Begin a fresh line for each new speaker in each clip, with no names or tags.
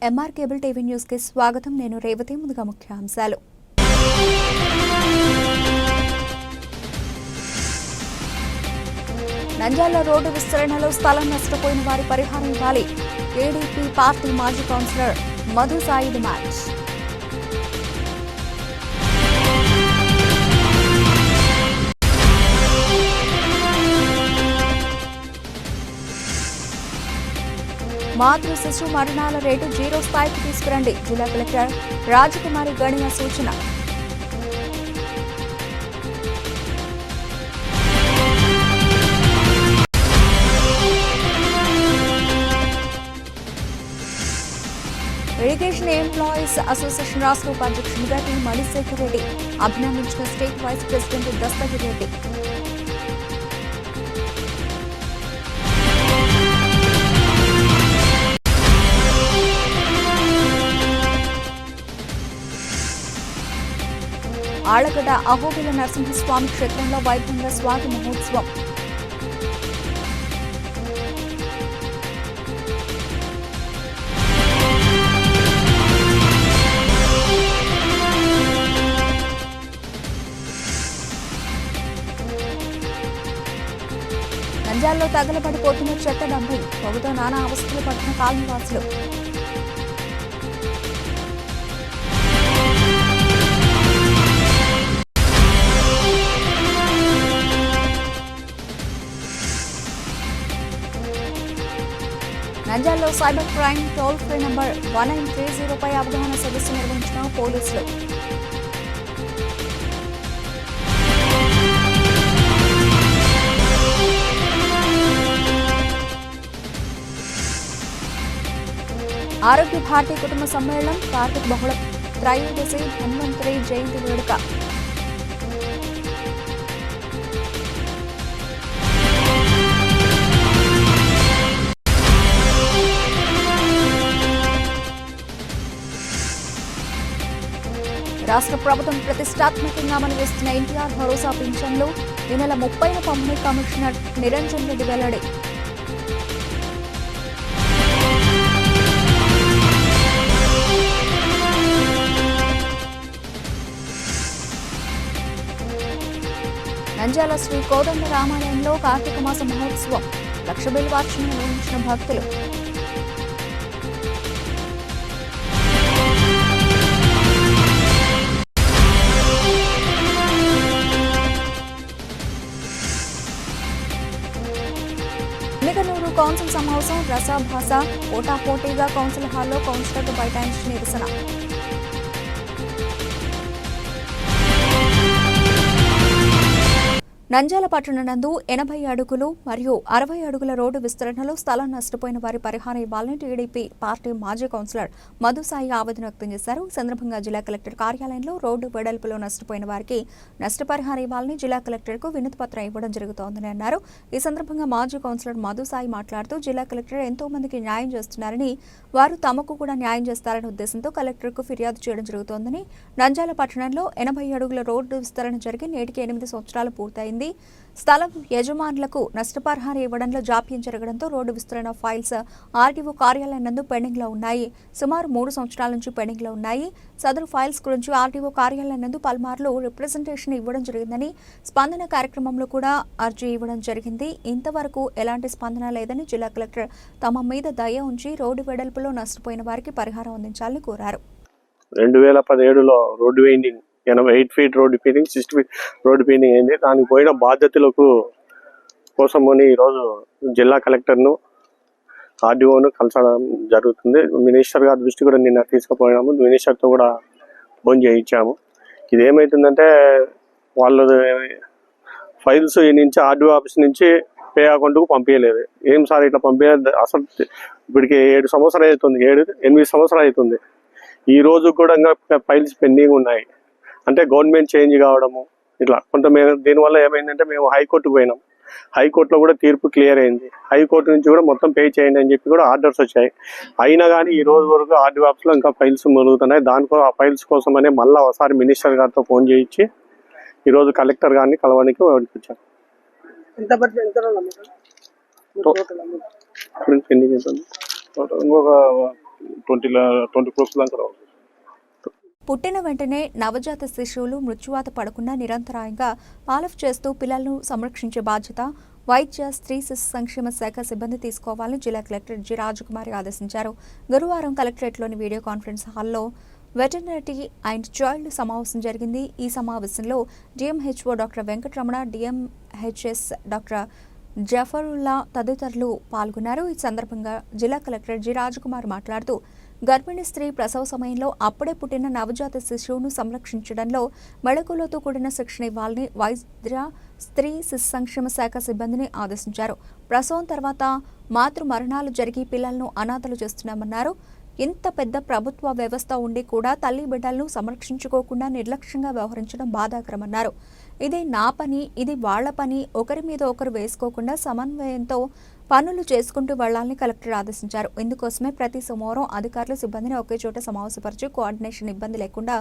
MR cable TV news కి స్వాగతం. నేను రేవతి. ముందుగా ముఖ్యాంశాలు. నంద్యాల రోడ్డు విస్తరణలో స్థలం నష్టపోయిన వారి పరిహారం ఇవ్వాలి. టీడీపీ పార్టీ మాజీ కౌన్సిలర్ మధు సాయి డిమాండ్. మాతృ శిశు మరణాల రేటు 0 స్థాయికి తీసుకురండి. జిల్లా కలెక్టర్ రాజకుమారి గణియ సూచన. ఇరిగేషన్ ఎంప్లాయీస్ అసోసియేషన్ రాష్ట్ర ఉపాధ్యక్షుడిగా టి మణిశేఖర్ రెడ్డి అభినందించిన state vice president Dastagiri Reddy. Allagadda Ahobila Narasimhaswamy క్షేత్రంలో వైభవంగా స్వాతి మహోత్సవం. నంద్యాలలో తగలబడిపోతున్న చెత్త డంపి. పొగతో నానా అవస్థలు పడుతున్న కాలనీవాసులు. నంద్యాలలో cyber crime toll free number 1930 పై అవగాహన సదస్సు నిర్వహించిన పోలీసులు. ఆరోగ్య భారతి కుటుంబ సమ్మేళనం కార్తీక బహుళ త్రయోదశి ధన్వంతరి జయంతి వేడుక. రాష్ట్ర ప్రభుత్వం ప్రతిష్టాత్మకంగా అమలు చేస్తున్న ఎన్టీఆర్ భరోసా పింఛన్లు ఈ నెల 30న పంపిణీ కమిషనర్ నిరంజన్ రెడ్డి వెల్లడి. నంద్యాల శ్రీ కోదండ రామాలయంలో కార్తీక మాస మహోత్సవం. లక్ష బిల్వార్చన నిర్వహించిన భక్తులు. ఎమ్మిగనూరు కౌన్సిల్ సమావేశం రసాభాస పోటాపోటీగా కౌన్సిల్ హాల్లో కౌన్సిలర్లు బైఠాయించి నిరసన. నంద్యాల పట్టణ నందు 80 అడుగులు మరియు 60 అడుగుల రోడ్డు విస్తరణలో స్థలం నష్టపోయిన వారి పరిహారం ఇవ్వాలని టీడీపీ పార్టీ మాజీ కౌన్సిలర్ మధు సాయి ఆవేదన వ్యక్తం చేశారు. ఈ సందర్భంగా జిల్లా కలెక్టర్ కార్యాలయంలో రోడ్డు వెడల్పులో నష్టపోయిన వారికి నష్టపరిహారం ఇవ్వాలని జిల్లా కలెక్టర్కు వినతి పత్రం ఇవ్వడం జరుగుతోందని అన్నారు. ఈ సందర్భంగా మాజీ కౌన్సిలర్ మధు సాయి మాట్లాడుతూ జిల్లా కలెక్టర్ ఎంతో మందికి న్యాయం చేస్తున్నారని, వారు తమకు కూడా న్యాయం చేస్తారనే ఉద్దేశంతో కలెక్టర్కు ఫిర్యాదు చేయడం జరుగుతోందని, నంద్యాల పట్టణంలో 80 అడుగుల రోడ్డు విస్తరణ జరిగి నేటికి 8 సంవత్సరాలు పూర్తయింది. స్థలం యజమానులకు నష్టపరిహారం ఇవ్వడంలో జాప్యం జరగడంతో రోడ్డు విస్తరణ ఫైల్స్ ఆర్టీఓ కార్యాలయం నందు పెండింగ్ లో ఉన్నాయి. సుమారు 3 సంవత్సరాల నుంచి పెండింగ్ లో ఉన్నాయి. సదరు ఫైల్స్ గురించి ఆర్టీఓ కార్యాలయం నందు పలుమార్లు రిప్రజెంటేషన్ ఇవ్వడం జరిగిందని, స్పందన కార్యక్రమంలో కూడా అర్జీ ఇవ్వడం జరిగింది. ఇంతవరకు ఎలాంటి స్పందన లేదని జిల్లా కలెక్టర్ తమ మీద దయ ఉంచి రోడ్డు వెడల్పులో నష్టపోయిన వారికి పరిహారం అందించాలని కోరారు.
2017లో road widening 8 feet road widening 60 feet road widening అయింది. దానికి పోయిన బాధ్యతలకు కోసమని ఈరోజు జిల్లా కలెక్టర్ను ఆర్డీఓను కలసడం జరుగుతుంది. మినిస్టర్ గారి దృష్టి కూడా నిన్న తీసుకుపోయినాము. మినిస్టర్తో కూడా ఫోన్ చేయించాము. ఇది ఏమవుతుందంటే వాళ్ళు ఫైల్స్ ఈ నుంచి ఆర్డీఓ ఆఫీస్ నుంచి పే అకౌంట్కు పంపించలేదు. ఏం సార్ ఇట్లా పంపించలేదు, అసలు ఇప్పటికి 7 సంవత్సరాలు అవుతుంది, 8 సంవత్సరాలు అవుతుంది. ఈ రోజు కూడా ఇంకా ఫైల్స్ పెండింగ్ ఉన్నాయి. అంటే గవర్నమెంట్ చేంజ్ కావడము ఇట్లా కొంత దీనివల్ల ఏమైందంటే మేము హైకోర్టుకు పోయినాం. హైకోర్టులో కూడా తీర్పు క్లియర్ అయింది. హైకోర్టు నుంచి కూడా మొత్తం పే చేయండి అని చెప్పి కూడా ఆర్డర్స్ వచ్చాయి. అయినా కానీ ఈ రోజు వరకు ఆర్డీఓ ఆఫీస్లో ఇంకా ఫైల్స్ మొదలుగుతున్నాయి. దానికో ఆ ఫైల్స్ కోసమనే మళ్ళీ ఒకసారి మినిస్టర్ గారితో ఫోన్ చేయించి ఈరోజు కలెక్టర్ గారిని కలవడానికి వచ్చాను. ఇంకొక
20 crores దాకా రావాలి.
పుట్టిన వెంటనే నవజాత శిశువులు మృత్యువాత పడకుండా నిరంతరాయంగా పాలఫ్ చేస్తూ పిల్లలను సంరక్షించే బాధ్యత వైద్య స్త్రీ శిశు సంక్షేమ శాఖ సిబ్బంది తీసుకోవాలని జిల్లా కలెక్టర్ జి రాజకుమారి ఆదేశించారు. గురువారం కలెక్టరేట్లోని వీడియో కాన్ఫరెన్స్ హాల్లో వెటర్నరీ అండ్ చైల్డ్ సమావేశం జరిగింది. ఈ సమావేశంలో DMHO doctor Venkataramana, DMHS doctor Zafarullah తదితరులు పాల్గొన్నారు. ఈ సందర్భంగా జిల్లా కలెక్టర్ జి రాజకుమార్ మాట్లాడుతూ గర్భిణీ స్త్రీ ప్రసవ సమయంలో అప్పుడే పుట్టిన నవజాత శిశువును సంరక్షించడంలో మెళకువలతో కూడిన శిక్షణ ఇవ్వాలని వైద్య స్త్రీ శిశు సంక్షేమ శాఖ సిబ్బందిని ఆదేశించారు. ప్రసవం తర్వాత మాతృ మరణాలు జరిగి పిల్లలను అనాథలు చేస్తున్నామన్నారు. ఇంత పెద్ద ప్రభుత్వ వ్యవస్థ ఉండి కూడా తల్లి బిడ్డలను సంరక్షించుకోకుండా నిర్లక్ష్యంగా వ్యవహరించడం బాధాకరమన్నారు. ఇది నా పని, ఇది వాళ్ల పని, ఒకరి మీద ఒకరు వేసుకోకుండా సమన్వయంతో పనులు చేసుకుంటూ వెళ్లాలని కలెక్టర్ ఆదేశించారు. ఇందుకోసమే ప్రతి సోమవారం అధికారులు సిబ్బందిని ఒకే చోట సమావేశపరిచి కోఆర్డినేషన్ ఇబ్బంది లేకుండా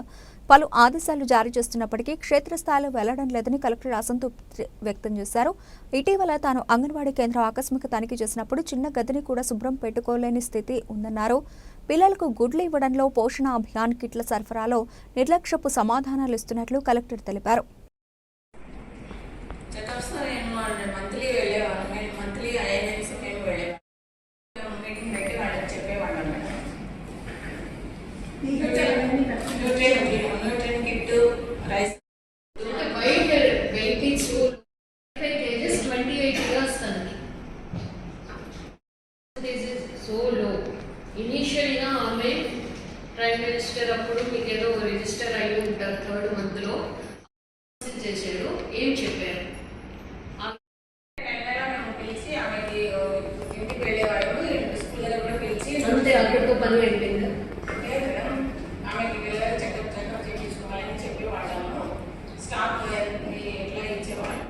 పలు ఆదేశాలు జారీ చేస్తున్నప్పటికీ క్షేత్రస్థాయిలో వెళ్లడం లేదని కలెక్టర్ అసంతృప్తి వ్యక్తం చేశారు. ఇటీవల తాను అంగన్వాడీ కేంద్రం ఆకస్మిక తనిఖీ చేసినప్పుడు చిన్న గదిని కూడా శుభ్రం పెట్టుకోలేని స్థితి ఉందన్నారు. పిల్లలకు గుడ్లు ఇవ్వడంలో, పోషణ అభియాన్ కిట్ల సరఫరాలో నిర్లక్ష్యపు సమాధానాలు ఇస్తున్నట్లు కలెక్టర్ తెలిపారు.
ఇనీషియల్గా ఆమె ప్రైమ్ మినిస్టర్ అప్పుడు మీకు ఏదో రిజిస్టర్ అయి ఉంటారు 3rd month చేశారు. ఏం చెప్పారు?
పిలిచి ఆమెకి ఇంటికి వెళ్ళేవాడు, స్కూల్లో కూడా పిలిచి
అంతే అక్కడితో పని అయిపోయింది.
ఆమెకి వెళ్ళారు, చెకప్ చేయించుకోవాలని చెప్పి వాడాము. స్టాఫ్ ఎట్లా ఇచ్చేవాడు.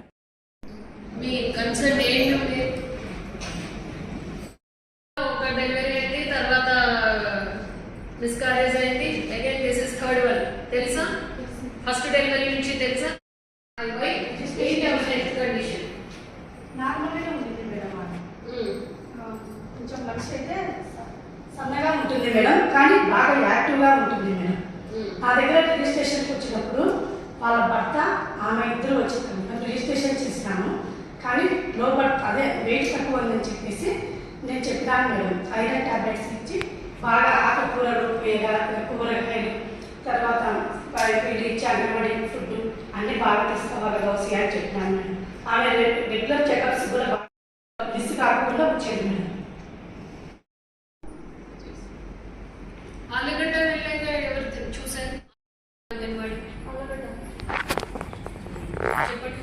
మీ కన్సర్న్ ఏంటంటే ఒక డెలివరీ అయింది, తర్వాత మిస్కారేజ్ అయింది, again this is 3rd one. తెలుసా? ఫస్ట్ డెలివరీ నుంచి తెలుసా? కండిషన్
నార్మల్గా ఉంటుంది మేడం. కొంచెం మనిషి అయితే సన్నగా ఉంటుంది మేడం, కానీ బాగా యాక్టివ్గా ఉంటుంది మేడం. నా దగ్గర రిజిస్ట్రేషన్కి వచ్చినప్పుడు వాళ్ళ భర్త ఆమె ఇద్దరు వచ్చారు. రిజిస్ట్రేషన్ చేసినాను, కానీ లో బట్ అదే వెయిట్ తక్కువ ఉందని చెప్పేసి నేను చెప్పినాను మేడం. ఐరన్ టాబ్లెట్స్ ఇచ్చి బాగా ఆకుకూరలు, కూరగాయలు, తర్వాత వీళ్ళు ఇచ్చి అంగన్వాడీ ఫుడ్ అన్నీ బాగా తీసుకోవాలి దోశ అని చెప్పినాను మేడం. ఆమె రెగ్యులర్ చెకప్స్ కూడా బాగా మిస్ కాకుండా వచ్చేది మేడం.
ఆలగడ్డ వెళ్ళాక ఎవరు చూసారు? అంగన్వాడీ చెప్పండి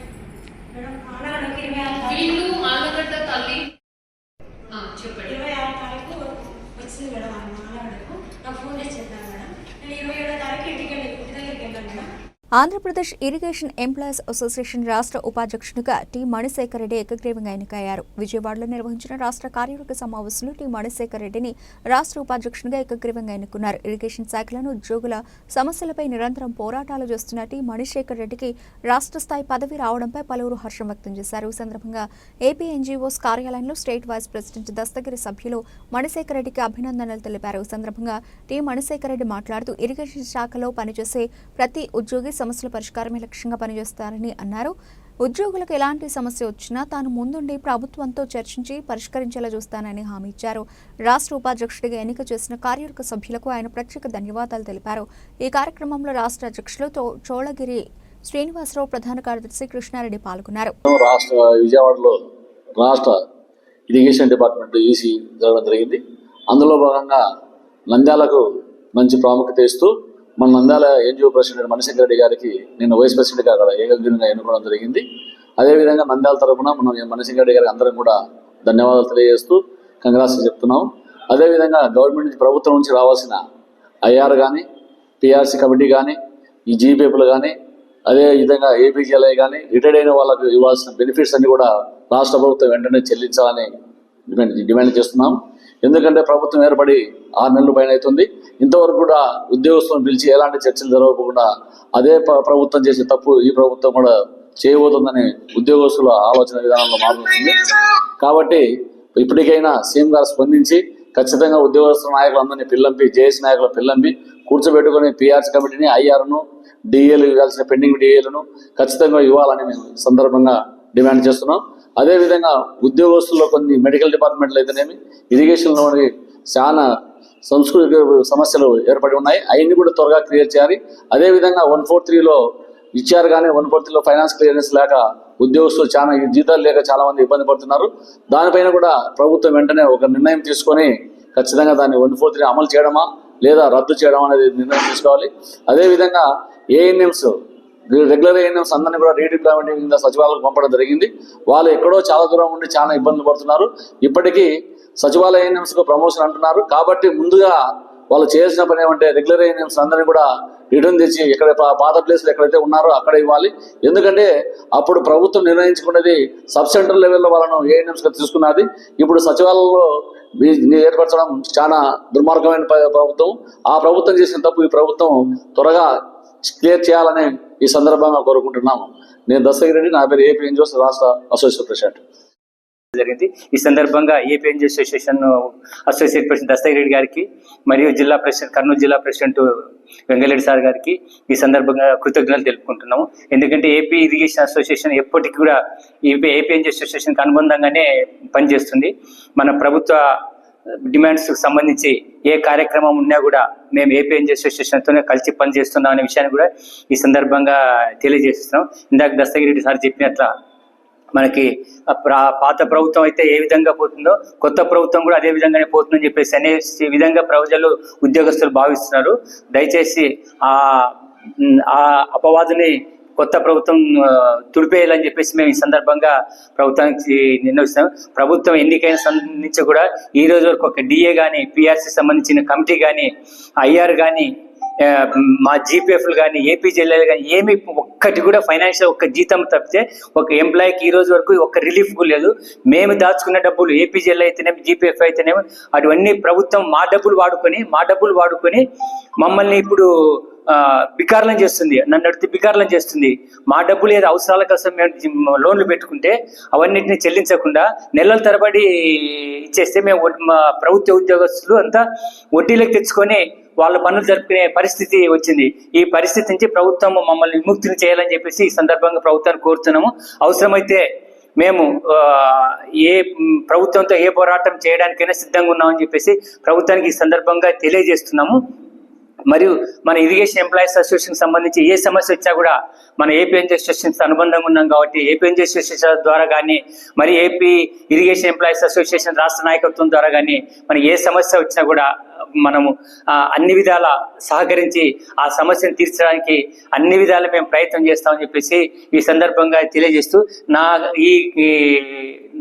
మేడం. ఆనగడకి
వీళ్ళు ఆలగడ్డ తల్లి చెప్పండి.
26 తారీఖు వచ్చింది మేడం. ఆనగడకు నాకు ఫోన్ చేసి చెప్పాను మేడం. నేను 27వ తారీఖు ఇంటి దగ్గరికి వెళ్ళాను madam.
Andhra Pradesh irrigation employees association రాష్ట్ర ఉపాధ్యక్షునిగా టి మణిశేఖర్ రెడ్డి ఏకగ్రీవంగా ఎన్నికయ్యారు. విజయవాడలో నిర్వహించిన రాష్ట్ర కార్యవర్గ సమావేశంలో టి మణిశేఖర్ రెడ్డిని రాష్ట్ర ఉపాధ్యక్షునిగా ఏకగ్రీవంగా ఎన్నుకున్నారు. ఇరిగేషన్ శాఖలను ఉద్యోగుల సమస్యలపై నిరంతరం పోరాటాలు చేస్తున్న టి మణిశేఖర్ రెడ్డికి రాష్ట్ర స్థాయి పదవి రావడంపై పలువురు హర్షం వ్యక్తం చేశారు. ఈ సందర్భంగా ఏపీ ఎన్జీఓస్ కార్యాలయంలో స్టేట్ వైస్ ప్రెసిడెంట్ దస్తగిరి సభ్యులు మణిశేఖర్ రెడ్డికి అభినందనలు తెలిపారు. ఈ సందర్భంగా టి మణిశేఖర్ రెడ్డి మాట్లాడుతూ ఇరిగేషన్ శాఖలో పనిచేసే ప్రతి ఉద్యోగి సమస్యల పరిష్కారమే లక్ష్యంగా పనిచేస్తారని అన్నారు. ఉద్యోగులకు ఎలాంటి సమస్య వచ్చినా తాను ముందుండి ప్రభుత్వంతో చర్చించి పరిష్కరించేలా చూస్తానని హామీ ఇచ్చారు. రాష్ట్ర ఉపాధ్యక్షుడిగా ఎన్నిక చేసిన కార్యవర్గ సభ్యులకు ఆయన ప్రత్యేక ధన్యవాదాలు తెలిపారు. ఈ కార్యక్రమంలో రాష్ట్ర అధ్యక్షులు చోళగిరి శ్రీనివాసరావు, ప్రధాన కార్యదర్శి కృష్ణారెడ్డి పాల్గొన్నారు.
రాష్ట్ర విజయవాడలో రాష్ట్ర ఇరిగేషన్ డిపార్ట్మెంట్ ఈసీ జరగడం జరిగింది. అందులో భాగంగా నంద్యాలకు మంచి ప్రాముఖ్యత ఇస్తూ మన నంద్యాల ఎన్జిఓ ప్రెసిడెంట్ మణిశేఖర్ రెడ్డి గారికి నేను వైస్ ప్రెసిడెంట్గా అక్కడ ఏకగ్రీవంగా ఎన్నుకోవడం జరిగింది. అదేవిధంగా నంద్యాల తరఫున మనం మణిశేఖర్ రెడ్డి గారికి అందరం కూడా ధన్యవాదాలు తెలియజేస్తూ కంగ్రాట్స్ చెప్తున్నాం. అదేవిధంగా గవర్నమెంట్ నుంచి, ప్రభుత్వం నుంచి రావాల్సిన ఐఆర్ కానీ, పిఆర్సీ కమిటీ కానీ, ఈ జీపీఎఫ్లు కానీ, అదేవిధంగా ఏపీజీఎల్ఐ కానీ రిటైర్డ్ అయిన వాళ్ళకు ఇవ్వాల్సిన బెనిఫిట్స్ అన్ని కూడా రాష్ట్ర ప్రభుత్వం వెంటనే చెల్లించాలని డిమాండ్ చేస్తున్నాం. ఎందుకంటే ప్రభుత్వం ఏర్పడి 6 నెలల పైన అవుతుంది. ఇంతవరకు కూడా ఉద్యోగస్తులను పిలిచి ఎలాంటి చర్చలు జరగకుండా అదే ప్రభుత్వం చేసే తప్పు ఈ ప్రభుత్వం కూడా చేయబోతుందని ఉద్యోగస్తుల ఆలోచన విధానంలో మారుతుంది. కాబట్టి ఇప్పటికైనా సీఎం గారు స్పందించి ఖచ్చితంగా ఉద్యోగస్తుల నాయకులందరినీ పిల్లంపి, జేఏసీ నాయకుల పిల్లంపి కూర్చోబెట్టుకుని పిఆర్సీ కమిటీని, ఐఆర్ను, డిఏలు ఇవ్వాల్సిన పెండింగ్ డిఏలను ఖచ్చితంగా ఇవ్వాలని మేము ఈ సందర్భంగా డిమాండ్ చేస్తున్నాం. అదేవిధంగా ఉద్యోగస్తుల్లో కొన్ని మెడికల్ డిపార్ట్మెంట్లు అయితేనేమి, ఇరిగేషన్లోని చాలా సంస్కృతిక సమస్యలు ఏర్పడి ఉన్నాయి. అవన్నీ కూడా త్వరగా క్లియర్ చేయాలి. అదేవిధంగా 143లో ఇచ్చారు కానీ 143లో ఫైనాన్స్ క్లియరెన్స్ లేక ఉద్యోగస్తులు చాలా జీతాలు లేక చాలా మంది ఇబ్బంది పడుతున్నారు. దానిపైన కూడా ప్రభుత్వం వెంటనే ఒక నిర్ణయం తీసుకొని ఖచ్చితంగా దాన్ని 143 అమలు చేయడమా లేదా రద్దు చేయడం అనేది నిర్ణయం తీసుకోవాలి. అదేవిధంగా ఏఎన్ఎంస్, రెగ్యులర్ ఏఎన్ఎంస్ అందరినీ కూడా రీడిప్లాయ్మెంట్ కింద సచివాలయాలకు పంపడం జరిగింది. వాళ్ళు ఎక్కడో చాలా దూరం ఉండి చాలా ఇబ్బందులు పడుతున్నారు. ఇప్పటికీ సచివాలయ ఏఎన్ఎంస్కు ప్రమోషన్ అంటున్నారు. కాబట్టి ముందుగా వాళ్ళు చేయాల్సిన పని ఏమంటే రెగ్యులర్ ఏఎన్ఎంస్ అందరినీ కూడా రిటర్న్ తెచ్చి ఎక్కడ పాత ప్లేస్లు ఎక్కడైతే ఉన్నారో అక్కడ ఇవ్వాలి. ఎందుకంటే అప్పుడు ప్రభుత్వం నిర్ణయించుకున్నది సబ్ సెంటర్ లెవెల్లో వాళ్ళను ఏఎన్ఎంస్గా తీసుకున్నది. ఇప్పుడు సచివాలయంలో ఏర్పరచడం చాలా దుర్మార్గమైన ప్రభుత్వం. ఆ ప్రభుత్వం చేసిన తప్పు ఈ ప్రభుత్వం త్వరగా క్లియర్ చేయాలని ఈ సందర్భంగా కోరుకుంటున్నాము. నేను దస్తగిరెడ్డి, నా పేరు ఏపీ ఎన్జిఓస్ రాష్ట్ర అసోసియేట్ ప్రెసిడెంట్.
జరిగింది. ఈ సందర్భంగా AP NGO association associate president Dastagireddy గారికి మరియు జిల్లా ప్రెసిడెంట్, కర్నూలు జిల్లా ప్రెసిడెంట్ వెంగళరెడ్డి సార్ గారికి ఈ సందర్భంగా కృతజ్ఞతలు తెలుపుకుంటున్నాము. ఎందుకంటే ఏపీ ఇరిగేషన్ అసోసియేషన్ ఎప్పటికీ కూడా ఏపీ ఎన్జిఓ అసోసియేషన్కి అనుబంధంగానే పనిచేస్తుంది. మన ప్రభుత్వ డిమాండ్స్కి సంబంధించి ఏ కార్యక్రమం ఉన్నా కూడా మేము ఏపీ ఎన్జిఓ అసోసియేషన్తోనే కలిసి పనిచేస్తున్నాం అనే విషయాన్ని కూడా ఈ సందర్భంగా తెలియజేస్తున్నాం. ఇందాక దస్తగిరెడ్డి సార్ చెప్పినట్ల మనకి పాత ప్రభుత్వం అయితే ఏ విధంగా పోతుందో కొత్త ప్రభుత్వం కూడా అదే విధంగానే పోతుందని చెప్పేసి అనే విధంగా ప్రజలు, ఉద్యోగస్తులు భావిస్తున్నారు. దయచేసి ఆ అపవాదుని కొత్త ప్రభుత్వం తుడిపేయాలని చెప్పేసి మేము ఈ సందర్భంగా ప్రభుత్వానికి నిర్ణయిస్తాం. ప్రభుత్వం ఎన్నికైన సంబంధించి కూడా ఈ రోజు వరకు ఒక డిఏ కానీ, పిఆర్సీ సంబంధించిన కమిటీ కానీ, ఐఆర్ కానీ, మా జీపీఎఫ్లు కానీ, ఏపీజీఎల్ఏలు కానీ ఏమి ఒక్కటి కూడా ఫైనాన్షియల్ ఒక్క జీతం తప్పితే ఒక ఎంప్లాయీకి ఈ రోజు వరకు ఒక్క రిలీఫ్ లేదు. మేము దాచుకున్న డబ్బులు ఏపీజీఎల్ఏ అయితేనేమి, జీపీఎఫ్ అయితేనేమి అటువన్నీ ప్రభుత్వం మా డబ్బులు వాడుకొని మమ్మల్ని ఇప్పుడు బికార్లం చేస్తుంది. నన్ను అడిగితే బికార్లం చేస్తుంది. మా డబ్బులు ఏదో అవసరాల కోసం మేము లోన్లు పెట్టుకుంటే అవన్నిటిని చెల్లించకుండా నెలల తరబడి ఇచ్చేస్తే మేము మా ప్రభుత్వ ఉద్యోగస్తులు అంతా వడ్డీలకు తెచ్చుకొని వాళ్ళ పనులు జరుపుకునే పరిస్థితి వచ్చింది. ఈ పరిస్థితి నుంచి ప్రభుత్వం మమ్మల్ని విముక్తిని చేయాలని చెప్పేసి ఈ సందర్భంగా ప్రభుత్వాన్ని కోరుతున్నాము. అవసరమైతే మేము ఏ ప్రభుత్వంతో ఏ పోరాటం చేయడానికైనా సిద్ధంగా ఉన్నామని చెప్పేసి ప్రభుత్వానికి ఈ సందర్భంగా తెలియజేస్తున్నాము. మరియు మన ఇరిగేషన్ ఎంప్లాయీస్ అసోసియేషన్ సంబంధించి ఏ సమస్య వచ్చినా కూడా మన ఏపీ ఎన్జిఓ అసోసియేషన్ అనుబంధంగా ఉన్నాం కాబట్టి ఏపీ ఎన్జిఓ అసోసియేషన్ ద్వారా కానీ, మరి ఏపీ ఇరిగేషన్ ఎంప్లాయీస్ అసోసియేషన్ రాష్ట్ర నాయకత్వం ద్వారా కానీ మన ఏ సమస్య వచ్చినా కూడా మనము అన్ని విధాల సహకరించి ఆ సమస్యను తీర్చడానికి అన్ని విధాలు మేము ప్రయత్నం చేస్తామని చెప్పేసి ఈ సందర్భంగా తెలియజేస్తూ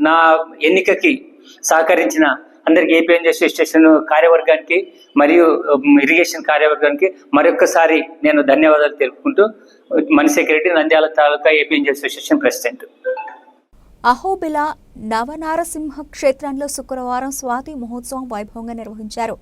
నా ఎన్నికకి సహకరించిన అందరికి ఏపీ ఎన్జిఓ అసోసియేషన్ కార్యవర్గానికి మరియు ఇరిగేషన్ కార్యవర్గానికి మరొకసారి నేను ధన్యవాదాలు తెలుపుకుంటూ Manishekar Reddy, Nandyal taluka AP NGO association president.
Ahobila Navanarasimha క్షేత్రంలో శుక్రవారం స్వాతి మహోత్సవం వైభవంగా నిర్వహించారు.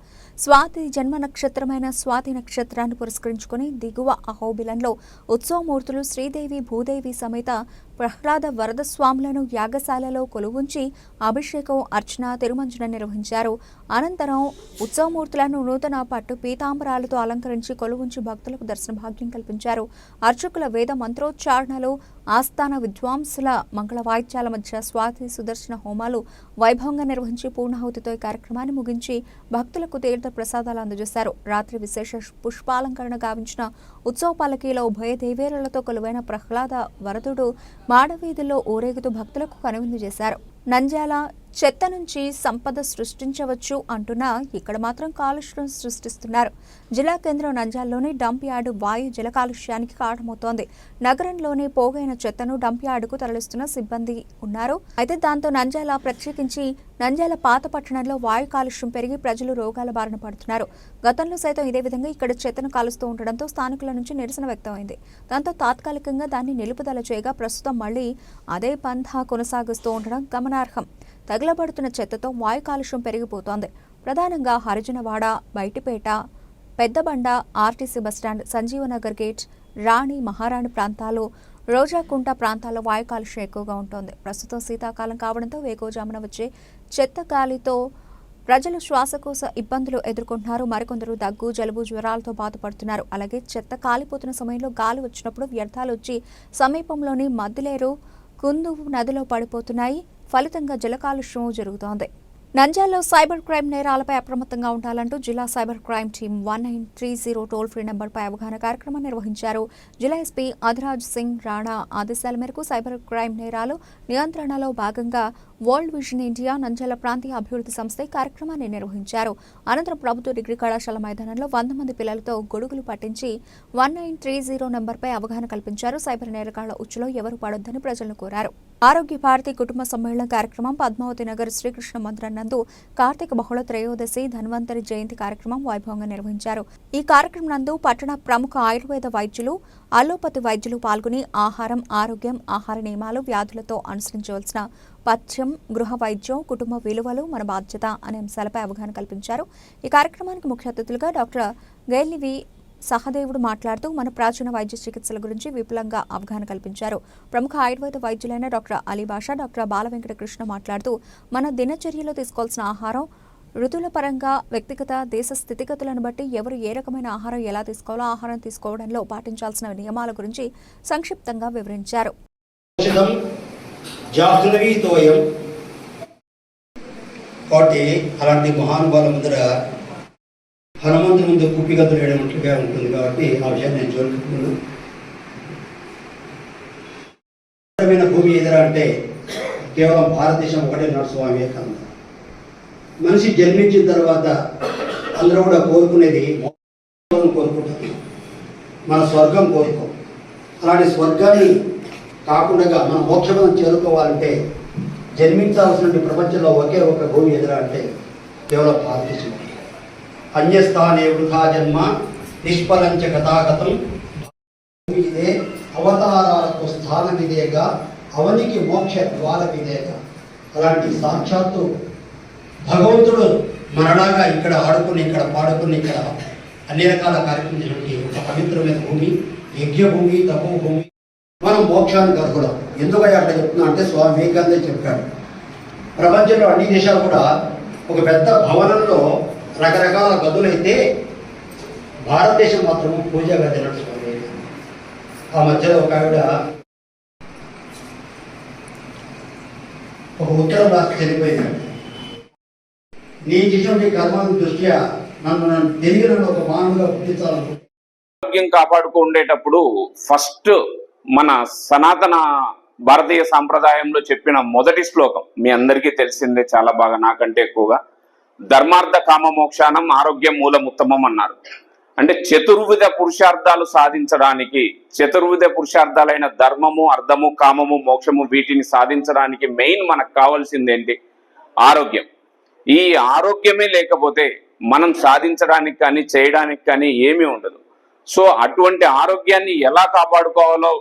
స్వాతి జన్మ నక్షత్రమైన స్వాతి నక్షత్రాన్ని పురస్కరించుకుని దిగువ అహోబిలంలో ఉత్సవమూర్తులు శ్రీదేవి, భూదేవి సమేత ప్రహ్లాద వరద స్వాములను యాగశాలలో కొలువుంచి అభిషేకం, అర్చన, తిరుమంజన నిర్వహించారు. అనంతరం ఉత్సవమూర్తులను నూతన పట్టు పీతాంబరాలతో అలంకరించి కొలువుంచి భక్తులకు దర్శన భాగ్యం కల్పించారు. అర్చకుల వేద మంత్రోచ్చారణలు, ఆస్థాన విద్వాంసుల మంగళ వాయిద్యాల మధ్య స్వాతి సుదర్శన హోమాలు వైభవంగా నిర్వహించి పూర్ణాహుతితో ఈ కార్యక్రమాన్ని ముగించి భక్తులకు తీర్థ ప్రసాదాలు అందజేశారు. రాత్రి విశేష పుష్పాలంకరణ గావించిన ఉత్సవ పల్లకీలో ఉభయ దేవేరులతో కొలువైన ప్రహ్లాద వరదుడు మాడవీధుల్లో ఊరేగుతూ భక్తులకు కనువిందు చేశారు. నంద్యాల చెత్త నుంచి సంపద సృష్టించవచ్చు అంటున్నా ఇక్కడ మాత్రం కాలుష్యం సృష్టిస్తున్నారు. జిల్లా కేంద్రం నంద్యాలలోని డంప్ యార్డ్ వాయు జల కాలుష్యానికి కారణమవుతోంది. నగరంలోని పోగైన చెత్తను డంప్ యార్డుకు తరలిస్తున్న సిబ్బంది ఉన్నారు. అయితే దాంతో నంద్యాల, ప్రత్యేకించి నంద్యాల పాత పట్టణంలో వాయు కాలుష్యం పెరిగి ప్రజలు రోగాల బారిన పడుతున్నారు. గతంలో సైతం ఇదే విధంగా ఇక్కడ చెత్తను కాలుస్తూ ఉండడంతో స్థానికుల నుంచి నిరసన వ్యక్తమైంది. దాంతో తాత్కాలికంగా దాన్ని నిలుపుదల చేయగా ప్రస్తుతం మళ్లీ అదే పంథా కొనసాగిస్తూ ఉండడం గమనార్హం. తగలబడుతున్న చెత్తతో వాయు కాలుష్యం పెరిగిపోతోంది. ప్రధానంగా Harijanawada, Baitipeta, Peddabanda, RTC bus stand, Sanjeevanagar gate, Rani, Maharani ప్రాంతాలు, రోజాకుంట ప్రాంతాల్లో వాయు కాలుష్యం ఎక్కువగా ఉంటుంది. ప్రస్తుతం శీతాకాలం కావడంతో వేకోజామున వచ్చే చెత్త గాలితో ప్రజలు శ్వాసకోశ ఇబ్బందులు ఎదుర్కొంటున్నారు. మరికొందరు దగ్గు, జలుబు, జ్వరాలతో బాధపడుతున్నారు. అలాగే చెత్త కాలిపోతున్న సమయంలో గాలి వచ్చినప్పుడు వ్యర్థాలు వచ్చి సమీపంలోని మద్దిలేరు, కుందు నదిలో పడిపోతున్నాయి. ఫలితంగా జల కాలుష్యం జరుగుతోంది. నంద్యాలలో సైబర్ క్రైమ్ నేరాలపై అప్రమత్తంగా ఉండాలంటూ జిల్లా cyber crime team 1930 toll free నెంబర్పై అవగాహన కార్యక్రమం నిర్వహించారు. జిల్లా ఎస్పీ అధిరాజ్ సింగ్ రాణా ఆదేశాల మేరకు సైబర్ క్రైమ్ నేరాలు నియంత్రణలో భాగంగా వరల్డ్ విజన్ ఇండియా నంద్యాల ప్రాంతీయ అభివృద్ధి సంస్థ ఈ కార్యక్రమాన్ని నిర్వహించారు. అనంతరం ప్రభుత్వ డిగ్రీ కళాశాల మైదానంలో 100 మంది పిల్లలతో గొడుగులు పట్టించి 1930 నెంబర్పై అవగాహన కల్పించారు. సైబర్ నేరగాళ్ల ఉచ్చులో ఎవరు పడొద్దని ప్రజలను కోరారు. ఆరోగ్య భారతి కుటుంబ సమ్మేళన కార్యక్రమం పద్మావతి నగర్ శ్రీకృష్ణ మందిరం నందు కార్తీక బహుళ త్రయోదశి ధన్వంతరి జయంతి కార్యక్రమం వైభవంగా నిర్వహించారు. ఈ కార్యక్రమం నందు పట్టణ ప్రముఖ ఆయుర్వేద వైద్యులు, అలోపతి వైద్యులు పాల్గొని ఆహారం, ఆరోగ్యం, ఆహార నియమాలు, వ్యాధులతో అనుసరించవలసిన పథ్యం, గృహ వైద్యం, కుటుంబ విలువలు, మన బాధ్యత అనే అంశాలపై అవగాహన కల్పించారు. ఈ కార్యక్రమానికి ముఖ్య అతిథులుగా డాక్టర్ గైలివి సహదేవుడు మాట్లాడుతూ మన ప్రాచీన వైద్య చికిత్సల గురించి విపులంగా అవగాహన కల్పించారు. ప్రముఖ ఆయుర్వేద వైద్యులైన డాక్టర్ అలీ బాషా, డాక్టర్ బాలవెంకట కృష్ణ మాట్లాడుతూ మన దినచర్యలో తీసుకోవాల్సిన ఆహారం, ఋతువుల పరంగా, వ్యక్తిగత దేశ స్థితిగతులను బట్టి ఎవరు ఏ రకమైన ఆహారం ఎలా తీసుకోవాలో, ఆహారం తీసుకోవడంలో పాటించాల్సిన నియమాల గురించి సంక్షిప్తంగా వివరించారు.
అలాంటి మహానుభావుల ముందర హనుమంతుని ముందు కుప్పిగతులు వేయడంట్లుగా ఉంటుంది కాబట్టి ఆ విషయాన్ని నేను చూడుకుంటున్నాను. భూమి ఎదురా అంటే కేవలం భారతదేశం ఒకటే నాడు స్వామి వివేకానంద. మనిషి జన్మించిన తర్వాత అందరూ కూడా కోరుకునేది కోరుకుంటారు, మన స్వర్గం కోరుకోం. అలాంటి స్వర్గాన్ని కాకుండా మనం మోక్షపదం చేరుకోవాలంటే జన్మించాల్సిన ప్రపంచంలో ఒకే ఒక భూమి ఎదురా అంటే కేవలం భారతదేశం. అన్యస్థానే వృథా జన్మ నిష్ఫలంచ గతాగతం. ఇదే అవతారాలకు స్థానం ఇదేగా, అవనికి మోక్ష ద్వార ఇదేగా. అలాంటి సాక్షాత్తు భగవంతుడు మనలాగా ఇక్కడ ఆడుకుని, ఇక్కడ పాడుకుని, ఇక్కడ అన్ని రకాల కార్యక్రమం చేసి ఒక పవిత్రమైన భూమి, యజ్ఞభూమి, తపోభూమి. మనం మోక్షానికి అర్హులం. ఎందుకని అట్లా చెప్తున్నా అంటే స్వామి వివేకానంద చెప్పాడు, ప్రపంచంలో అన్ని దేశాలు కూడా ఒక పెద్ద భవనంలో రకరకాల గదులైతే భారతదేశం మాత్రం పూజా గది నడుచుకోండి. ఆ మధ్యలో ఒక ఆవిడ ఒక ఉత్తరం రాసి చనిపోయింది. నేను చేసినటువంటి కర్మల దృష్ట్యా నన్ను తిరిగి ఒక మానవుగా పుట్టించాలనుకుంటున్నాను.
ఆరోగ్యం కాపాడుకుండేటప్పుడు ఫస్ట్ మన సనాతన భారతీయ సాంప్రదాయంలో చెప్పిన మొదటి శ్లోకం మీ అందరికీ తెలిసిందే చాలా బాగా, నాకంటే ఎక్కువగా. ధర్మార్థ కామ మోక్షానం ఆరోగ్యం మూలముత్తమం అన్నారు. అంటే చతుర్విధ పురుషార్థాలు సాధించడానికి, చతుర్విధ పురుషార్థాలైన ధర్మము, అర్థము, కామము, మోక్షము, వీటిని సాధించడానికి మెయిన్ మనకు కావాల్సింది ఏంటి? ఆరోగ్యం. ఈ ఆరోగ్యమే లేకపోతే మనం సాధించడానికి కానీ చేయడానికి కానీ ఏమీ ఉండదు. సో అటువంటి ఆరోగ్యాన్ని ఎలా కాపాడుకోవాలో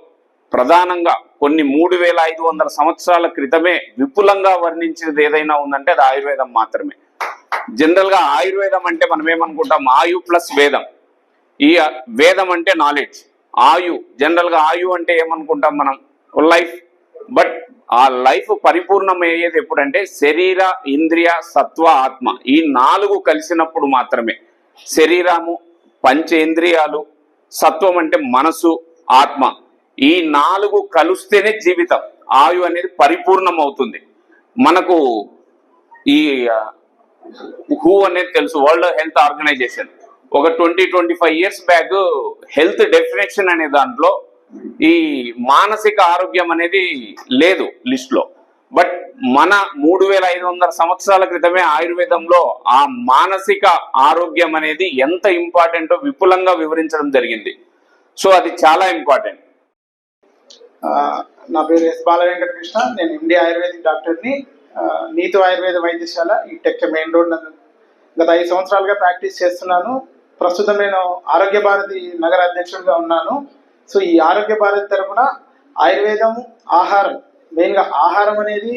ప్రధానంగా కొన్ని 3500 సంవత్సరాల క్రితమే విపులంగా వర్ణించినది ఏదైనా ఉందంటే అది ఆయుర్వేదం మాత్రమే. జనరల్ గా ఆయుర్వేదం అంటే మనం ఏమనుకుంటాం, ఆయు ప్లస్ వేదం. ఈ వేదం అంటే నాలెడ్జ్, ఆయు జనరల్ గా ఆయు అంటే ఏమనుకుంటాం మనం, లైఫ్. బట్ ఆ లైఫ్ పరిపూర్ణమయ్యేది ఎప్పుడంటే శరీర, ఇంద్రియ, సత్వ, ఆత్మ ఈ 4 కలిసినప్పుడు మాత్రమే. శరీరము, పంచేంద్రియాలు, సత్వం అంటే మనసు, ఆత్మ, ఈ 4 కలుస్తేనే జీవితం, ఆయు అనేది పరిపూర్ణం అవుతుంది. మనకు ఈ హూ అనేది తెలుసు, వరల్డ్ హెల్త్ ఆర్గనైజేషన్ ఒక 20-25 ఇయర్స్ బ్యాక్ హెల్త్ డెఫినేషన్ అనే దాంట్లో ఈ మానసిక ఆరోగ్యం అనేది లేదు లిస్ట్ లో. బట్ మన 3500 సంవత్సరాల క్రితమే ఆయుర్వేదంలో ఆ మానసిక ఆరోగ్యం అనేది ఎంత ఇంపార్టెంటో విపులంగా వివరించడం జరిగింది. సో అది చాలా ఇంపార్టెంట్.
నా పేరు ఎస్ బాలవెంకట కృష్ణ. నేను ఎండి ఆయుర్వేదిక్ డాక్టర్ని, నీతు ఆయుర్వేద వైద్యశాల ఈ టెక్ మెయిన్ రోడ్ నందు గత 5 సంవత్సరాలుగా ప్రాక్టీస్ చేస్తున్నాను. ప్రస్తుతం నేను ఆరోగ్య భారతి నగర అధ్యక్షుడిగా ఉన్నాను. సో ఈ ఆరోగ్య భారతి తరఫున ఆయుర్వేదం, ఆహారం, మెయిన్గా ఆహారం అనేది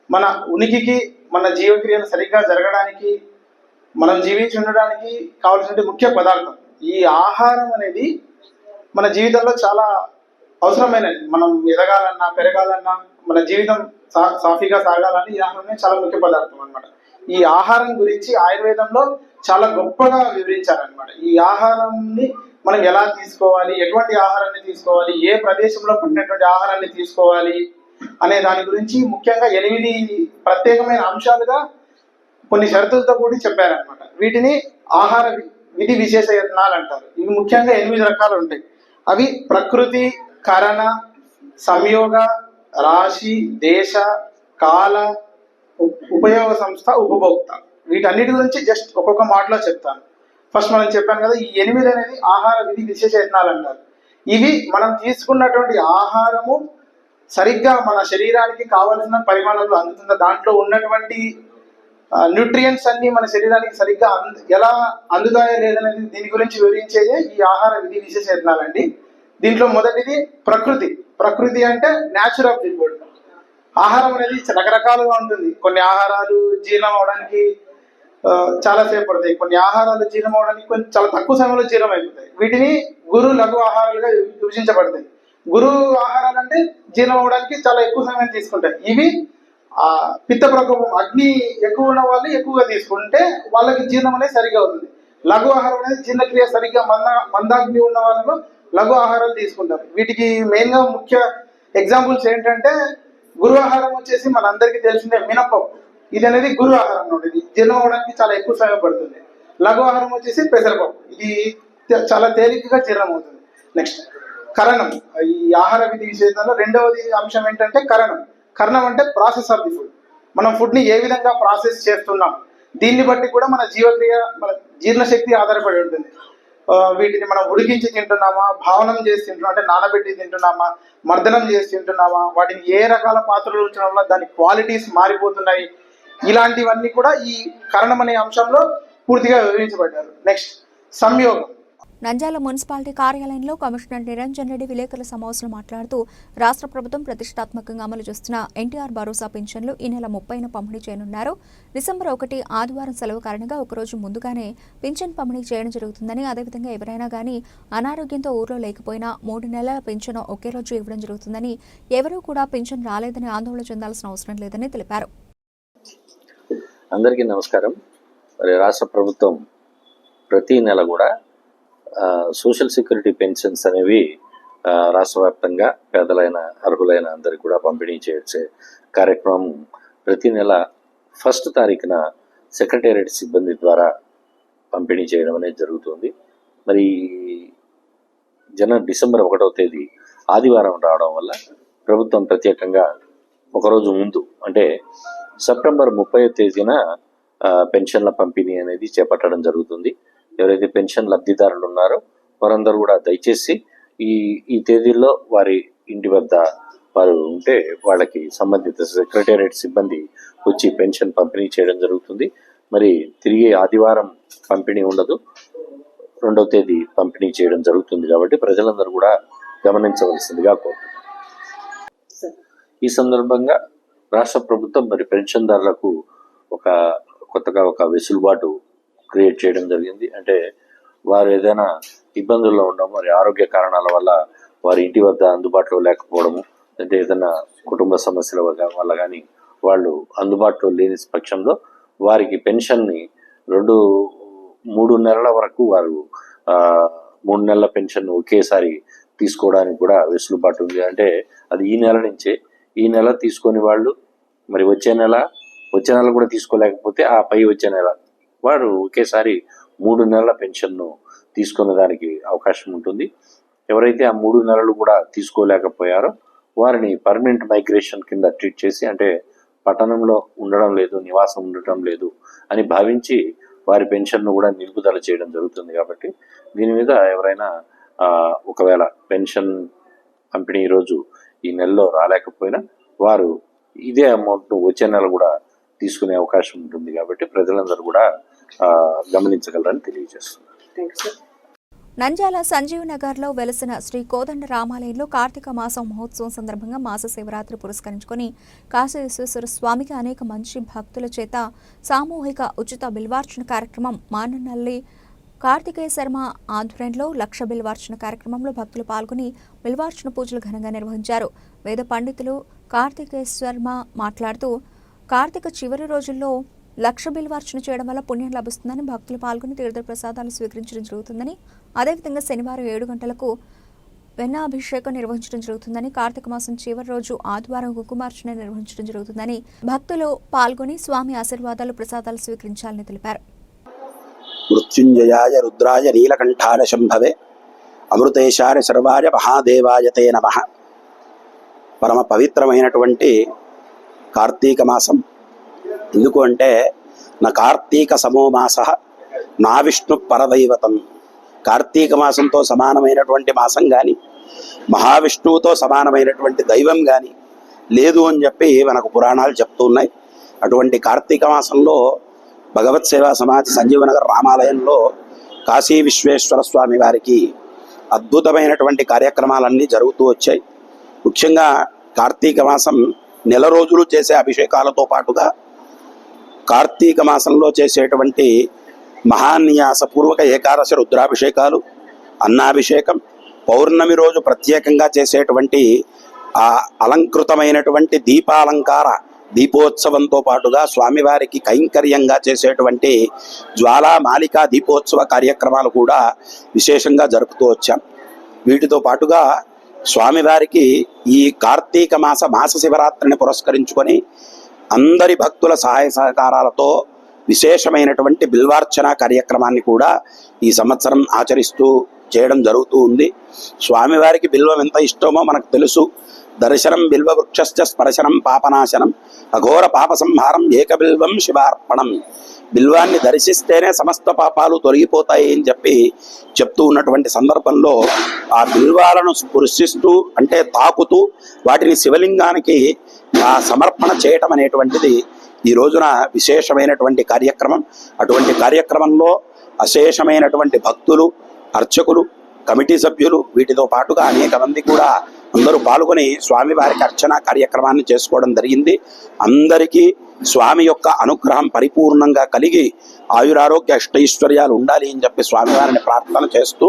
మన ఉనికికి, మన జీవక్రియలు సరిగ్గా జరగడానికి, మనం జీవించి ఉండడానికి కావాల్సిన ముఖ్య పదార్థం. ఈ ఆహారం అనేది మన జీవితంలో చాలా అవసరమైనది. మనం ఎదగాలన్నా, పెరగాలన్నా, మన జీవితం సాఫీగా సాగాలని ఈ ఆహారమే చాలా ముఖ్య పదార్థం అనమాట. ఈ ఆహారం గురించి ఆయుర్వేదంలో చాలా గొప్పగా వివరించారనమాట. ఈ ఆహారాన్ని మనం ఎలా తీసుకోవాలి, ఎటువంటి ఆహారాన్ని తీసుకోవాలి, ఏ ప్రదేశంలో పుట్టినటువంటి ఆహారాన్ని తీసుకోవాలి అనే దాని గురించి ముఖ్యంగా 8 ప్రత్యేకమైన అంశాలుగా కొన్ని షరతులతో కూడి చెప్పారనమాట. వీటిని ఆహార విధి విశేష యత్నాలు అంటారు. ఇవి ముఖ్యంగా 8 రకాలు ఉంటాయి. అవి ప్రకృతి, కరణ, సంయోగ, రాశి, దేశ, కాల, ఉపయోగ సంస్థ, ఉపభోక్త. వీటన్నిటి గురించి జస్ట్ ఒక్కొక్క మాటలో చెప్తాను. ఫస్ట్ మనం చెప్పాను కదా, ఈ 8 అనేది ఆహార విధి విశేష యత్నాలు అంటారు. ఇవి మనం తీసుకున్నటువంటి ఆహారము సరిగ్గా మన శరీరానికి కావలసిన పరిమాణంలో అందుతుందా, దాంట్లో ఉన్నటువంటి న్యూట్రియంట్స్ అన్ని మన శరీరానికి సరిగ్గా ఎలా అందుతాయో లేదనేది దీని గురించి వివరించేదే ఈ ఆహార విధి విశేష యత్నాలండి. దీంట్లో మొదటిది ప్రకృతి. ప్రకృతి అంటే న్యాచురల్ ఆఫ్ ది ఫుడ్. ఆహారం అనేది రకరకాలుగా ఉంటుంది. కొన్ని ఆహారాలు జీర్ణం అవడానికి చాలాసేపు పడతాయి, కొన్ని ఆహారాలు జీర్ణం అవడానికి కొంచెం చాలా తక్కువ సమయంలో జీర్ణం అయిపోతాయి. వీటిని గురు లఘు ఆహారాలుగా విభజించబడతాయి. గురు ఆహారాలు అంటే జీర్ణం అవడానికి చాలా ఎక్కువ సమయం తీసుకుంటాయి. ఇవి పిత్త ప్రకోపం, అగ్ని ఎక్కువ ఉన్న వాళ్ళు ఎక్కువగా తీసుకుంటే వాళ్ళకి జీర్ణం అనేది సరిగ్గా అవుతుంది. లఘు ఆహారం అనేది జీర్ణక్రియ సరిగ్గా మందాగ్ని ఉన్న వాళ్ళలో లఘు ఆహారాలు తీసుకుంటారు. వీటికి మెయిన్గా ముఖ్య ఎగ్జాంపుల్స్ ఏంటంటే, గురు ఆహారం వచ్చేసి మన అందరికీ తెలిసిందే మినపప్పు. ఇది అనేది గురు ఆహారం అన్నమాట. ఇది జీర్ణం అవడానికి చాలా ఎక్కువ సమయం పడుతుంది. లఘు ఆహారం వచ్చేసి పెసరపప్పు. ఇది చాలా తేలికగా జీర్ణం అవుతుంది. నెక్స్ట్ కరణం. ఈ ఆహార విధి విశేషంలో రెండవది అంశం ఏంటంటే కరణం. కరణం అంటే ప్రాసెస్ ఆఫ్ ది ఫుడ్. మనం ఫుడ్ ని ఏ విధంగా ప్రాసెస్ చేస్తున్నాం, దీన్ని బట్టి కూడా మన జీవక్రియ, మన జీర్ణశక్తి ఆధారపడి ఉంటుంది. వీటిని మనం ఉడికించి తింటున్నామా, భావనం చేసి తింటున్నామా, అంటే నానబెట్టి తింటున్నామా, మర్దనం చేసి తింటున్నామా, వాటిని ఏ రకాల పాత్రలు ఉంచడం వల్ల దాని క్వాలిటీస్ మారిపోతున్నాయి, ఇలాంటివన్నీ కూడా ఈ కరణం అనే అంశంలో పూర్తిగా వివరించబడ్డారు. నెక్స్ట్ సంయోగం.
నంద్యాల మున్సిపాలిటీ కార్యాలయంలో కమిషనర్ నిరంజన్ రెడ్డి విలేకరుల సమావేశంలో మాట్లాడుతూ రాష్ట్ర ప్రభుత్వం ప్రతిష్టాత్మకంగా అమలు చేస్తున్న ఎన్టీఆర్ భరోసా పింఛన్లు ఈ నెల 30న పంపిణీ చేయనున్నారు. డిసెంబర్ 1 ఆదివారం సెలవు కారణంగా ఒకరోజు ముందుగానే పింఛన్ పంపిణీ చేయడం జరుగుతుందని, అదేవిధంగా ఎవరైనా కానీ అనారోగ్యంతో ఊర్లో లేకపోయినా 3 నెలల పింఛన్ ఒకే రోజు ఇవ్వడం జరుగుతుందని, ఎవరూ కూడా పింఛన్ రాలేదని ఆందోళన చెందాల్సిన అవసరం లేదని తెలిపారు.
అందరికీ నమస్కారం. మరి రాష్ట్ర ప్రభుత్వం ప్రతి నెల కూడా సోషల్ సెక్యూరిటీ పెన్షన్స్ అనేవి రాష్ట్ర వ్యాప్తంగా పేదలైన అర్హులైన అందరికీ కూడా పంపిణీ చేసే కార్యక్రమం ప్రతి నెల 1వ తారీఖున సెక్రటేరియట్ సిబ్బంది ద్వారా పంపిణీ చేయడం అనేది జరుగుతుంది. మరి డిసెంబర్ 1వ తేదీ ఆదివారం రావడం వల్ల ప్రభుత్వం ప్రత్యేకంగా ఒకరోజు ముందు, అంటే సెప్టెంబర్ 30వ తేదీన పెన్షన్ల పంపిణీ అనేది చేపట్టడం జరుగుతుంది. ఎవరైతే పెన్షన్ లబ్ధిదారులు ఉన్నారో వారందరూ కూడా దయచేసి ఈ తేదీల్లో వారి ఇంటి వద్ద వారు ఉంటే వాళ్ళకి సంబంధిత సెక్రటేరియట్ సిబ్బంది వచ్చి పెన్షన్ పంపిణీ చేయడం జరుగుతుంది. మరి తిరిగి ఆదివారం పంపిణీ ఉండదు, 2వ తేదీ పంపిణీ చేయడం జరుగుతుంది. కాబట్టి ప్రజలందరూ కూడా గమనించవలసిందిగా కోరుతున్నాను. ఈ సందర్భంగా రాష్ట్ర ప్రభుత్వం మరి పెన్షన్దారులకు కొత్తగా ఒక వెసులుబాటు క్రియేట్ చేయడం జరిగింది. అంటే వారు ఏదైనా ఇబ్బందుల్లో ఉండడం, మరి ఆరోగ్య కారణాల వల్ల వారి ఇంటి వద్ద అందుబాటులో లేకపోవడము, అంటే ఏదైనా కుటుంబ సమస్యల వల్ల కానీ వాళ్ళు అందుబాటులో లేని పక్షంలో వారికి పెన్షన్ని 3 నెలల వరకు వారు 3 నెలల పెన్షన్ ఒకేసారి తీసుకోవడానికి కూడా వెసులుబాటు ఉంది. అంటే అది ఈ నెల నుంచే, ఈ నెల తీసుకొని వాళ్ళు మరి వచ్చే నెల కూడా తీసుకోలేకపోతే ఆ పై వచ్చే నెల వారు ఒకేసారి 3 నెలల పెన్షన్ను తీసుకునే దానికి అవకాశం ఉంటుంది. ఎవరైతే ఆ 3 నెలలు కూడా తీసుకోలేకపోయారో వారిని పర్మనెంట్ మైగ్రేషన్ కింద ట్రీట్ చేసి, అంటే పట్టణంలో ఉండడం లేదు, నివాసం ఉండటం లేదు అని భావించి వారి పెన్షన్ను కూడా నిలుపుదల చేయడం జరుగుతుంది. కాబట్టి దీని మీద ఎవరైనా ఒకవేళ పెన్షన్ పంపిణీ రోజు ఈ నెలలో రాలేకపోయినా వారు ఇదే అమౌంట్ను వచ్చే నెల కూడా తీసుకునే అవకాశం ఉంటుంది. కాబట్టి ప్రజలందరూ కూడా గమనించగలరని తెలియజేస్తున్నారు.
నంద్యాల సంజీవ్ నగర్లో వెలసిన శ్రీ కోదండ రామాలయంలో కార్తీక మాసం మహోత్సవం సందర్భంగా మాస శివరాత్రి పురస్కరించుకొని కాశీ విశ్వేశ్వర స్వామికి అనేక మంచి భక్తుల చేత సామూహిక ఉచిత బిల్వార్చన కార్యక్రమం మాననల్లి కార్తికేయ శర్మ ఆధ్వర్యంలో 1,00,000 బిల్వార్చన కార్యక్రమంలో భక్తులు పాల్గొని బిల్వార్చన పూజలు ఘనంగా నిర్వహించారు. వేద పండితులు కార్తికేయ శర్మ మాట్లాడుతూ కార్తీక చివరి రోజుల్లో లక్ష బిల్వార్చన చేయడం వల్ల పుణ్యం లభిస్తుందని భక్తులు పాల్గొని తీర్థ ప్రసాదాలు స్వీకరించడం జరుగుతుందని, అదేవిధంగా శనివారం 7 గంటలకు వెన్నాభిషేకం నిర్వహించడం జరుగుతుందని, కార్తీక మాసం చివరి రోజు ఆదివారం కుంకుమార్చన నిర్వహించడం జరుగుతుందని భక్తులు పాల్గొని స్వామి ఆశీర్వాదాలు ప్రసాదాలు స్వీకరించాలని తెలిపారు.
మృత్యుంజయాయ రుద్రాయ నీలకంఠాయ శంభవే అమృతేశాయ సర్వాయ మహాదేవాయ తే నమః. పరమ పవిత్రమైనటువంటి కార్తీక మాసం. ఎందుకు అంటే నా కార్తీక సమో మాస నా విష్ణు పరదైవతం. కార్తీక మాసంతో సమానమైనటువంటి మాసం కానీ, మహావిష్ణువుతో సమానమైనటువంటి దైవం కానీ లేదు అని చెప్పి మనకు పురాణాలు చెప్తూ ఉన్నాయి. అటువంటి కార్తీక మాసంలో భగవత్ సేవా సమాధి సంజీవనగర్ రామాలయంలో కాశీ విశ్వేశ్వర స్వామి వారికి అద్భుతమైనటువంటి కార్యక్రమాలన్నీ జరుగుతూ వచ్చాయి. ముఖ్యంగా కార్తీక మాసం నెల రోజులు చేసే అభిషేకాలతో పాటుగా కార్తీక మాసంలో చేసేటువంటి మహాన్యాసపూర్వక ఏకాదశి రుద్రాభిషేకాలు, అన్నాభిషేకం, పౌర్ణమి రోజు ప్రత్యేకంగా చేసేటువంటి ఆ అలంకృతమైనటువంటి దీపాలంకార దీపోత్సవంతో పాటుగా స్వామివారికి కైంకర్యంగా చేసేటువంటి జ్వాలా మాలికా దీపోత్సవ కార్యక్రమాలు కూడా విశేషంగా జరుపుతూ వచ్చాం. వీటితో పాటుగా స్వామివారికి ఈ కార్తీక మాస శివరాత్రిని పురస్కరించుకొని అందరి భక్తుల సహాయ సహకారాలతో విశేషమైనటువంటి బిల్వార్చన కార్యక్రమాన్ని కూడా ఈ సంవత్సరం ఆచరిస్తూ చేయడం జరుగుతూ ఉంది. స్వామివారికి బిల్వం ఎంత ఇష్టమో మనకు తెలుసు. దర్శనం బిల్వవృక్షశ్చ స్పర్శనం పాపనాశనం అఘోర పాప సంహారం ఏకబిల్వం శివార్పణం. బిల్వాన్ని దర్శిస్తేనే సమస్త పాపాలు తొలగిపోతాయి అని చెప్పి చెప్తూ ఉన్నటువంటి సందర్భంలో ఆ బిల్వాలను స్పృశిస్తూ అంటే తాకుతూ వాటిని శివలింగానికి ఆ సమర్పణ చేయటం అనేటువంటిది ఈ రోజున విశేషమైనటువంటి కార్యక్రమం. అటువంటి కార్యక్రమంలో అశేషమైనటువంటి భక్తులు, అర్చకులు, కమిటీ సభ్యులు, వీటితో పాటుగా అనేక మంది కూడా అందరూ పాల్గొని స్వామివారికి అర్చన కార్యక్రమాన్ని చేసుకోవడం జరిగింది. అందరికీ స్వామి యొక్క అనుగ్రహం పరిపూర్ణంగా కలిగి ఆయురారోగ్య అష్టైశ్వర్యాలు ఉండాలి అని చెప్పి స్వామివారిని ప్రార్థన చేస్తూ,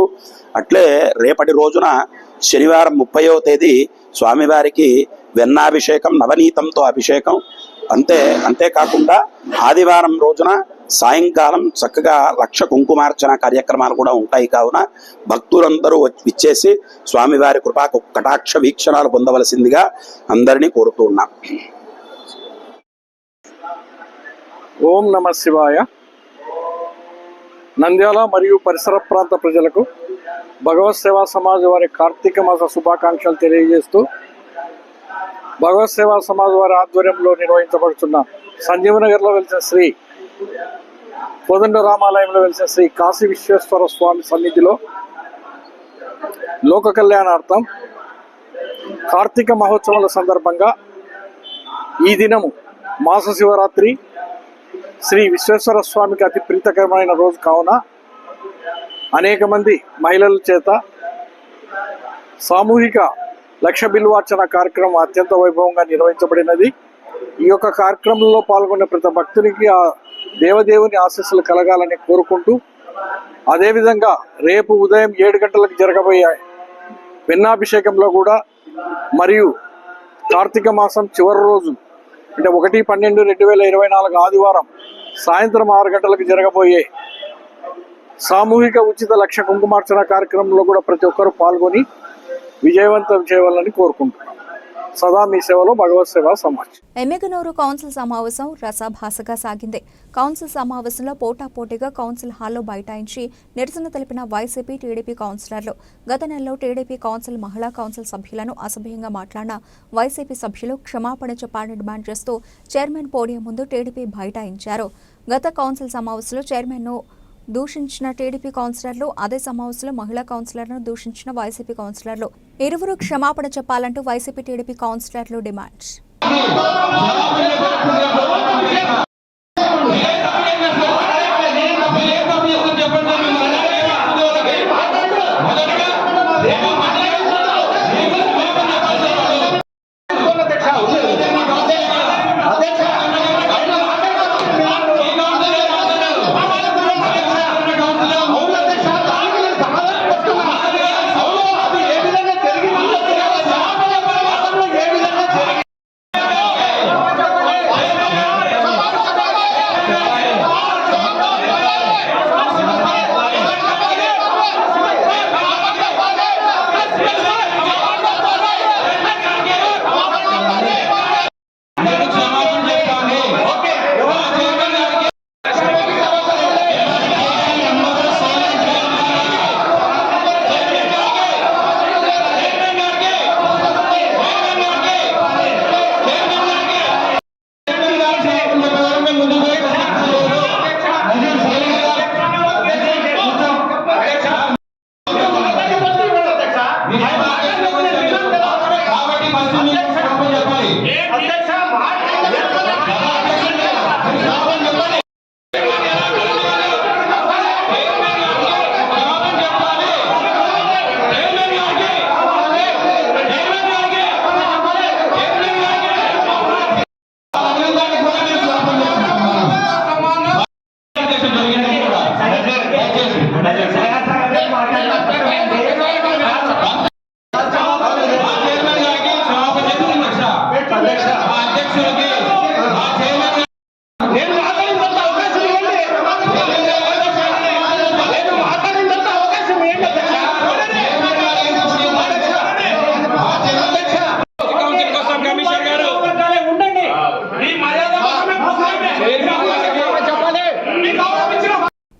అట్లే రేపటి రోజున శనివారం 30వ తేదీ స్వామివారికి వెన్నాభిషేకం, నవనీతంతో అభిషేకం, అంతేకాకుండా ఆదివారం రోజున సాయంకాలం చక్కగా లక్ష కుంకుమార్చన కార్యక్రమాలు కూడా ఉంటాయి. కావున భక్తులందరూ విచ్చేసి స్వామివారి కృపా కటాక్ష వీక్షణాలు పొందవలసిందిగా అందరినీ కోరుతూ ఉన్నాం.
ఓం నమ శివాయ. నంద్యాల మరియు పరిసర ప్రాంత ప్రజలకు భగవత్ సేవా సమాజ్ వారి కార్తీక మాస శుభాకాంక్షలు తెలియజేస్తూ, భగవత్ సేవా సమాజ్ వారి ఆధ్వర్యంలో నిర్వహించబడుతున్న సంజీవనగర్లో వెలిసిన శ్రీ కోదండ రామాలయంలో వెలిసిన శ్రీ కాశీ విశ్వేశ్వర స్వామి సన్నిధిలో లోక కళ్యాణార్థం కార్తీక మహోత్సవాల సందర్భంగా ఈ దినము మాస శివరాత్రి శ్రీ విశ్వేశ్వర స్వామికి అతి ప్రీతకరమైన రోజు కావున అనేక మంది మహిళల చేత సామూహిక లక్ష బిల్వార్చన కార్యక్రమం అత్యంత వైభవంగా నిర్వహించబడినది. ఈ యొక్క కార్యక్రమంలో పాల్గొన్న ప్రతి భక్తునికి ఆ దేవదేవుని ఆశీస్సులు కలగాలని కోరుకుంటూ, అదేవిధంగా రేపు ఉదయం 7 గంటలకు జరగబోయే వెన్నాభిషేకంలో కూడా మరియు కార్తీక మాసం చివరి రోజు అంటే 1/12/2024 ఆదివారం సాయంత్రం 6 గంటలకు జరగబోయే సామూహిక ఉచిత లక్ష కుంకుమార్చన కార్యక్రమంలో కూడా ప్రతి ఒక్కరూ పాల్గొని విజయవంతం చేయవాలని కోరుకుంటున్నాం. సదా మీ సేవలో భగవత్ సేవా సమాజ్.
ఎమ్మెగనూరు కౌన్సిల్ సమావేశం రసాభాసగా సాగింది. కౌన్సిల్ సమావేశంలో పోటాపోటీగా కౌన్సిల్ హాల్లో బైఠాయించి నిరసన తెలిపిన వైసీపీ, టీడీపీ కౌన్సిలర్లు. గత నెలలో టీడీపీ కౌన్సిల్, మహిళా కౌన్సిల్ సభ్యులను అసభ్యంగా మాట్లాడిన వైసీపీ సభ్యులు క్షమాపణ చెప్పాలని డిమాండ్ చేస్తూ చైర్మన్ పోడియం ముందు టీడీపీ బైఠాయించారు. గత కౌన్సిల్ సమావేశంలో చైర్మన్ను దూషించిన టీడీపీ కౌన్సిలర్లు, అదే సమావేశంలో మహిళా కౌన్సిలర్ను దూషించిన వైసీపీ కౌన్సిలర్లు. ఇరువురు క్షమాపణ చెప్పాలంటూ వైసీపీ, టీడీపీ కౌన్సిలర్లు డిమాండ్.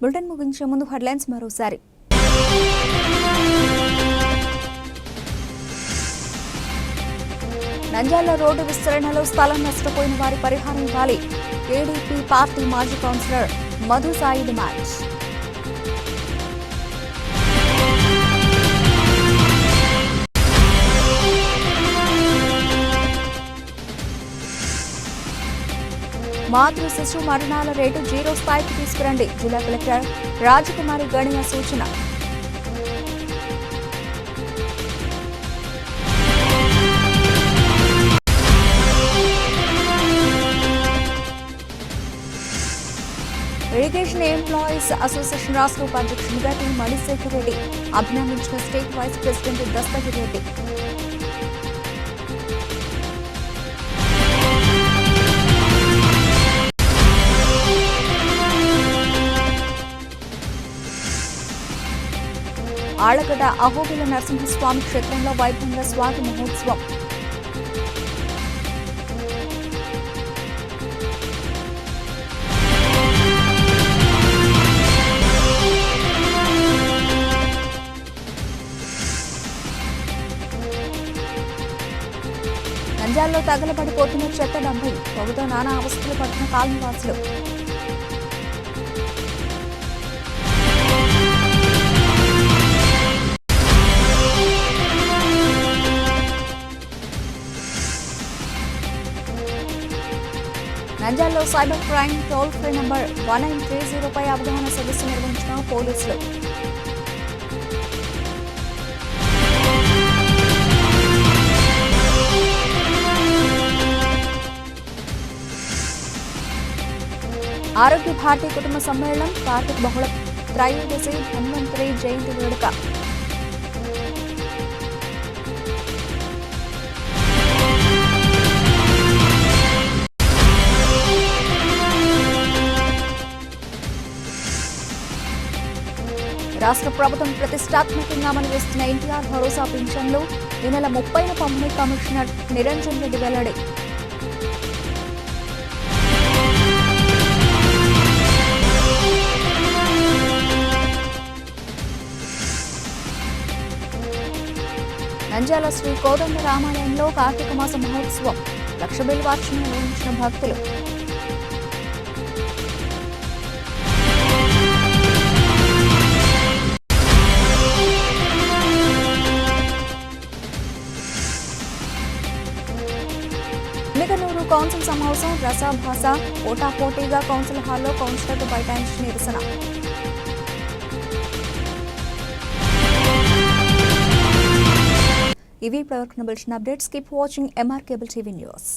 బులెటిన్ ముగించే ముందు హెడ్లైన్స్ మరోసారి. నంద్యాల రోడ్డు విస్తరణలో స్థలం నష్టపోయిన వారి పరిహారం ఇవ్వాలి. టీడీపీ పార్టీ మాజీ కౌన్సిలర్ మధు సాయి డిమాండ్. మాతృ శిశు మరణాల రేటు 0 స్థాయికి తీసుకురండి. జిల్లా కలెక్టర్ రాజకుమారి గణియ సూచన. ఇరిగేషన్ ఎంప్లాయీస్ అసోసియేషన్ రాష్ట్ర ఉపాధ్యక్షునిగా టి మణిశేఖర్ రెడ్డి అభినందించిన state vice president Dastagiri Reddy. Allagadda Ahobila Narasimhaswamy క్షేత్రంలో వైభవంగా స్వాతి మహోత్సవం. నంద్యాలలో తగలబడిపోతున్న చెత్త డబ్బులు, పొగతో నానా అవస్థలు పడుతున్న కాలనీవాసులు. నంద్యాలలో cyber crime toll free number 1930పై అవగాహన సదస్సు నిర్వహించిన పోలీసులు. ఆరోగ్య భారతి కుటుంబ సమ్మేళనం కార్తీక బహుళ త్రయోదశి ధన్వంతరి జయంతి వేడుక. రాష్ట్ర ప్రభుత్వం ప్రతిష్టాత్మకంగా అమలు చేస్తున్న ఎన్టీఆర్ భరోసా పింఛన్లు ఈ నెల 30న పంపిణీ కమిషనర్ నిరంజన్ రెడ్డి వెల్లడి. నంద్యాల శ్రీ కోదండ రామాలయంలో కార్తీక మాస మహోత్సవం, లక్ష బిల్వార్చన నిర్వహించిన భక్తులు. ఎమ్మిగనూరు కౌన్సిల్ సమావేశం రసాభాస పోటాపోటీగా కౌన్సిల్ హాల్లో కౌన్సిలర్లు బైఠాయించి నిరసన. ఇవి ప్రవర్తన bulletin updates. Keep watching MR cable TV news.